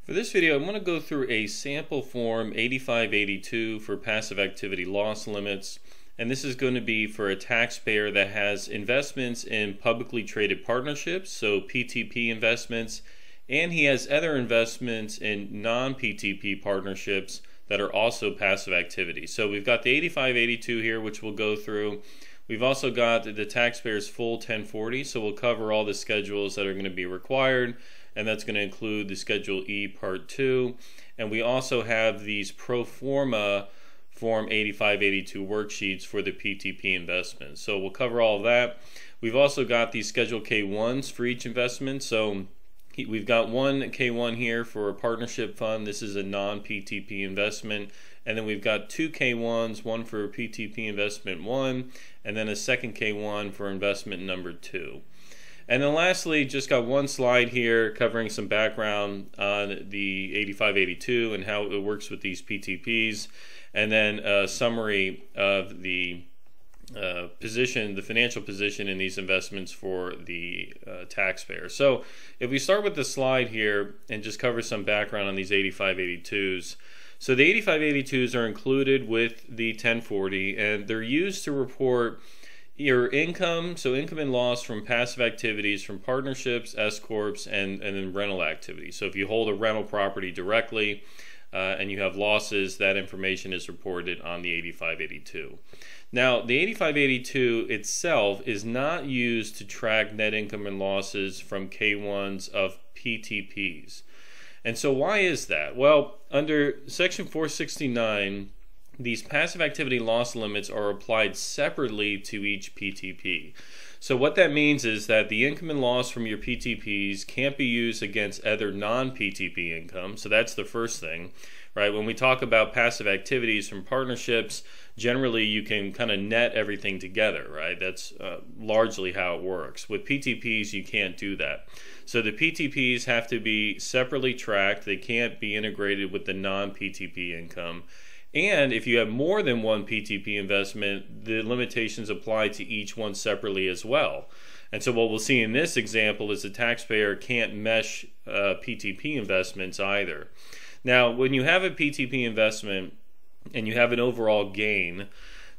For this video, I'm going to go through a sample form 8582 for passive activity loss limits, and this is going to be for a taxpayer that has investments in publicly traded partnerships, so PTP investments, and he has other investments in non-PTP partnerships that are also passive activity. So we've got the 8582 here, which we'll go through. We've also got the taxpayer's full 1040, so we'll cover all the schedules that are going to be required, and that's going to include the Schedule E Part 2. And we also have these pro forma Form 8582 worksheets for the PTP investments. So we'll cover all of that. We've also got these Schedule K1s for each investment. So we've got one K1 here for a partnership fund. This is a non-PTP investment. And then we've got two K1s, one for PTP investment 1, and then a second K1 for investment number 2. And then lastly, just got one slide here covering some background on the 8582 and how it works with these PTPs, and then a summary of the the financial position in these investments for the taxpayer. So if we start with the slide here and just cover some background on these 8582s. So the 8582s are included with the 1040, and they're used to report your income, so income and loss from passive activities from partnerships, S-corps, and then rental activity. So if you hold a rental property directly and you have losses, that information is reported on the 8582. Now, the 8582 itself is not used to track net income and losses from K1s of PTPs. And so why is that? Well, under Section 469, these passive activity loss limits are applied separately to each PTP. So what that means is that the income and loss from your PTPs can't be used against other non-PTP income. So that's the first thing, right? When we talk about passive activities from partnerships, generally you can kind of net everything together, right? That's largely how it works. With PTPs, you can't do that. So the PTPs have to be separately tracked. They can't be integrated with the non-PTP income. And if you have more than one PTP investment, the limitations apply to each one separately as well. And so what we'll see in this example is the taxpayer can't mesh PTP investments either. Now, when you have a PTP investment and you have an overall gain,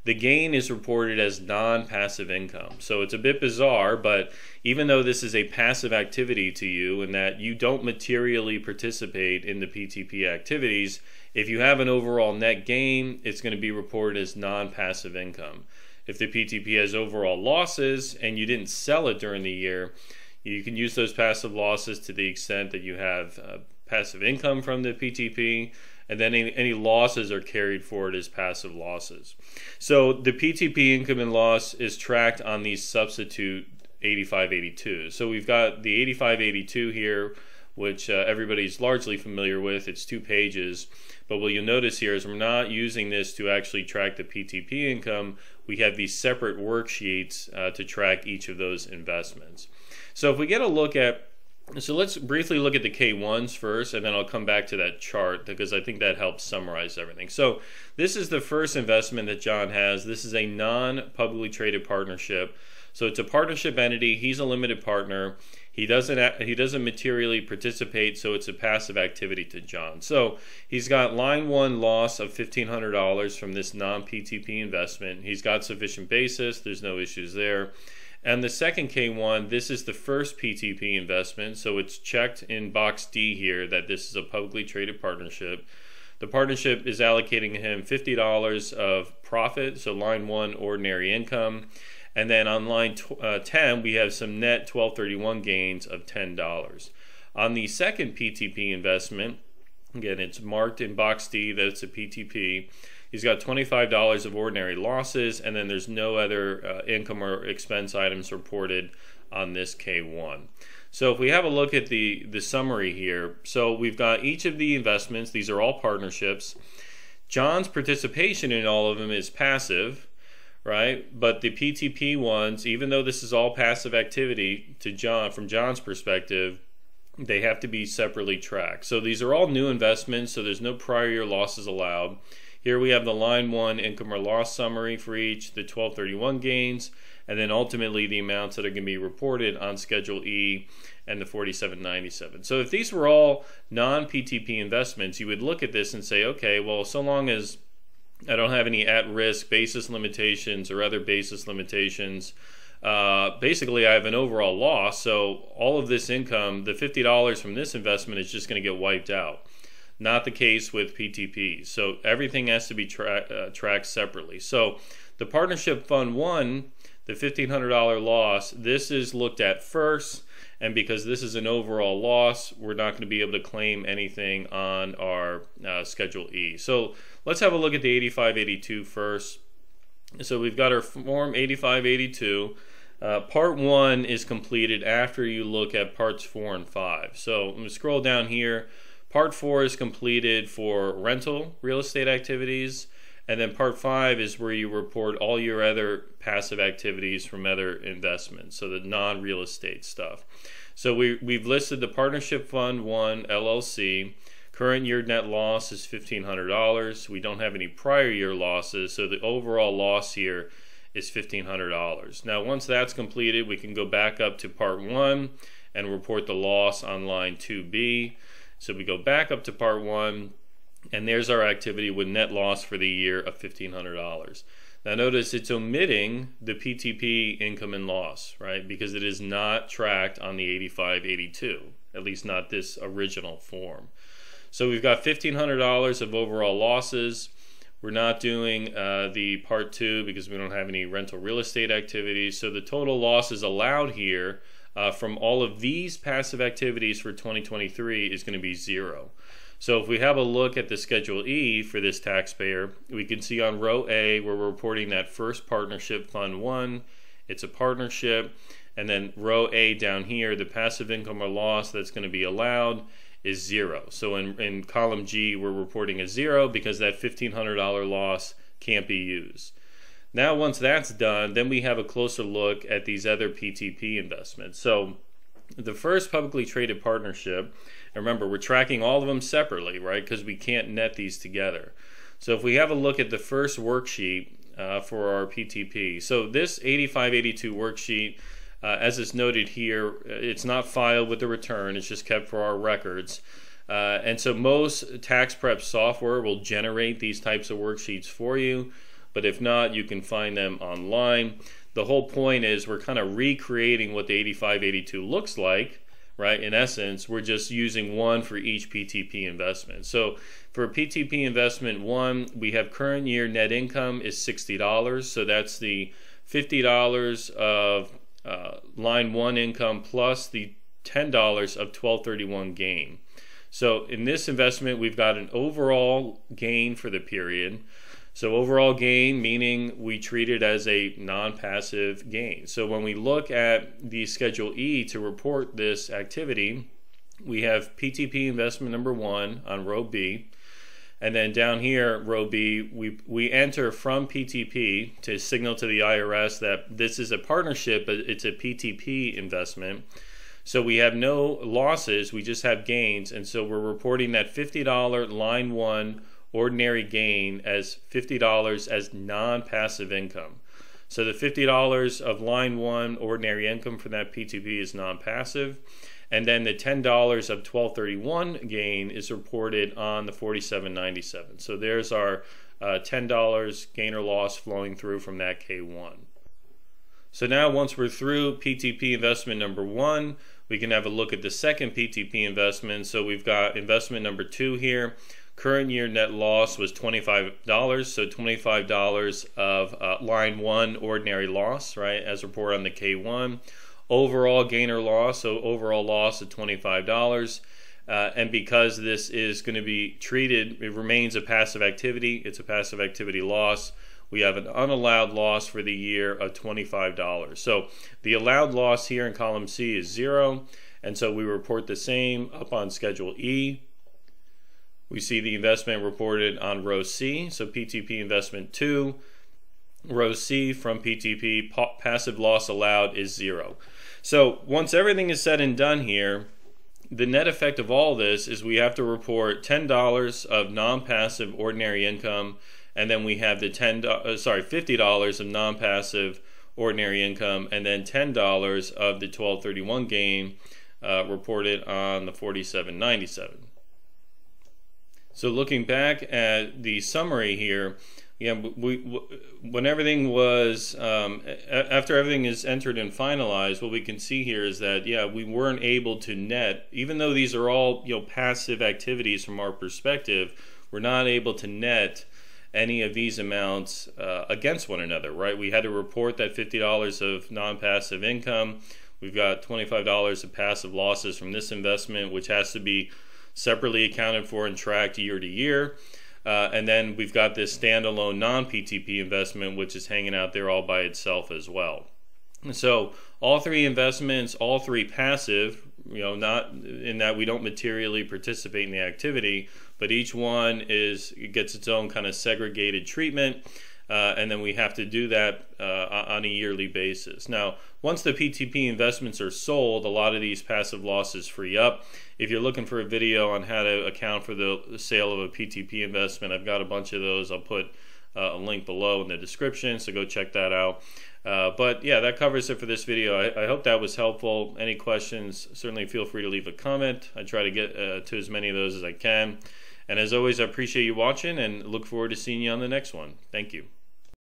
the gain is reported as non-passive income. So it's a bit bizarre, but even though this is a passive activity to you and that you don't materially participate in the PTP activities, if you have an overall net gain, it's going to be reported as non-passive income. If the PTP has overall losses and you didn't sell it during the year, you can use those passive losses to the extent that you have passive income from the PTP, and then any losses are carried forward as passive losses. So the PTP income and loss is tracked on these substitute 8582. So we've got the 8582 here, which everybody's largely familiar with. It's 2 pages. But what you'll notice here is we're not using this to actually track the PTP income. We have these separate worksheets to track each of those investments. So if we get a look at, so let's briefly look at the K1s first, and then I'll come back to that chart because I think that helps summarize everything. So this is the first investment that John has. This is a non-publicly traded partnership. So it's a partnership entity. He's a limited partner. He doesn't materially participate, so it's a passive activity to John. So he's got line 1 loss of $1,500 from this non-PTP investment. He's got sufficient basis. There's no issues there. And the second K1, this is the first PTP investment, so it's checked in box D here that this is a publicly traded partnership. The partnership is allocating him $50 of profit, so line 1, ordinary income. And then on line 10, we have some net 1231 gains of $10. On the second PTP investment, again, it's marked in box D that it's a PTP. He's got $25 of ordinary losses, and then there's no other income or expense items reported on this K1. So if we have a look at the summary here, so we've got each of the investments. These are all partnerships. John's participation in all of them is passive, right? But the PTP ones, even though this is all passive activity to John, from John's perspective, they have to be separately tracked. So these are all new investments, so there's no prior year losses allowed. Here we have the line 1 income or loss summary for each, the 1231 gains, and then ultimately the amounts that are going to be reported on Schedule E and the 4797. So if these were all non-PTP investments, you would look at this and say, okay, well, so long as I don't have any at-risk basis limitations or other basis limitations, basically I have an overall loss, so all of this income, the $50 from this investment, is just going to get wiped out. Not the case with PTP. So everything has to be tracked separately. So the Partnership Fund 1, the $1,500 loss, this is looked at first, and because this is an overall loss, we're not going to be able to claim anything on our Schedule E. So let's have a look at the 8582 first. So we've got our Form 8582. Part 1 is completed after you look at Parts 4 and 5. So I'm going to scroll down here. Part 4 is completed for rental real estate activities. And then Part 5 is where you report all your other passive activities from other investments, so the non-real estate stuff. So we've listed the Partnership Fund 1 LLC. Current year net loss is $1,500. We don't have any prior year losses, so the overall loss here is $1,500. Now once that's completed, we can go back up to Part 1 and report the loss on line 2B. So we go back up to Part 1, and there's our activity with net loss for the year of $1,500. Now notice it's omitting the PTP income and loss, right? Because it is not tracked on the 8582, at least not this original form. So we've got $1,500 of overall losses. We're not doing the Part 2 because we don't have any rental real estate activities. So the total losses allowed here from all of these passive activities for 2023 is going to be 0. So if we have a look at the Schedule E for this taxpayer, we can see on row A where we're reporting that first Partnership Fund 1. It's a partnership. And then row A down here, the passive income or loss that's going to be allowed is 0. So in column G, we're reporting a 0 because that $1,500 loss can't be used. Now once that's done, then we have a closer look at these other PTP investments. So the first publicly traded partnership, and remember, we're tracking all of them separately, right? Because we can't net these together. So if we have a look at the first worksheet for our PTP, so this 8582 worksheet, as is noted here, it's not filed with the return, it's just kept for our records. And so most tax prep software will generate these types of worksheets for you, but if not, you can find them online. The whole point is we're kind of recreating what the 8582 looks like, right? In essence, we're just using one for each PTP investment. So for PTP investment 1, we have current year net income is $60. So that's the $50 of line 1 income plus the $10 of 1231 gain. So in this investment, we've got an overall gain for the period. So overall gain, meaning we treat it as a non-passive gain. So when we look at the Schedule E to report this activity, we have PTP investment number 1 on row B. And then down here, row B, we enter from PTP to signal to the IRS that this is a partnership, but it's a PTP investment. So we have no losses, we just have gains. And so we're reporting that $50 line 1 ordinary gain as $50 as non-passive income. So the $50 of line 1 ordinary income for that PTP is non-passive. And then the $10 of 1231 gain is reported on the 4797. So there's our $10 gain or loss flowing through from that K1. So now once we're through PTP investment number 1, we can have a look at the second PTP investment. So we've got investment number 2 here. Current year net loss was $25, so $25 of line 1 ordinary loss, right, as reported on the K1. Overall gain or loss, so overall loss of $25. And because this is going to be treated, it remains a passive activity, it's a passive activity loss, we have an unallowed loss for the year of $25. So the allowed loss here in column C is 0, and so we report the same up on Schedule E. We see the investment reported on row C, so PTP investment 2. Row C from PTP, passive loss allowed is 0. So once everything is said and done here, the net effect of all this is we have to report $10 of non-passive ordinary income, and then we have the $50 of non-passive ordinary income, and then $10 of the 1231 gain reported on the 4797. So looking back at the summary here, when everything was after everything is entered and finalized, what we can see here is that we weren't able to net, even though these are all passive activities from our perspective, we're not able to net any of these amounts against one another, right? We had to report that $50 of non-passive income. We've got $25 of passive losses from this investment, which has to be separately accounted for and tracked year to year. And then we've got this standalone non-PTP investment, which is hanging out there all by itself as well. And so all three investments, all three passive, not in that we don't materially participate in the activity, but each one gets its own kind of segregated treatment. And then we have to do that on a yearly basis. Now, once the PTP investments are sold, a lot of these passive losses free up. If you're looking for a video on how to account for the sale of a PTP investment, I've got a bunch of those. I'll put a link below in the description, so go check that out. But yeah, that covers it for this video. I hope that was helpful. Any questions, certainly feel free to leave a comment. I try to get to as many of those as I can. And as always, I appreciate you watching and look forward to seeing you on the next one. Thank you.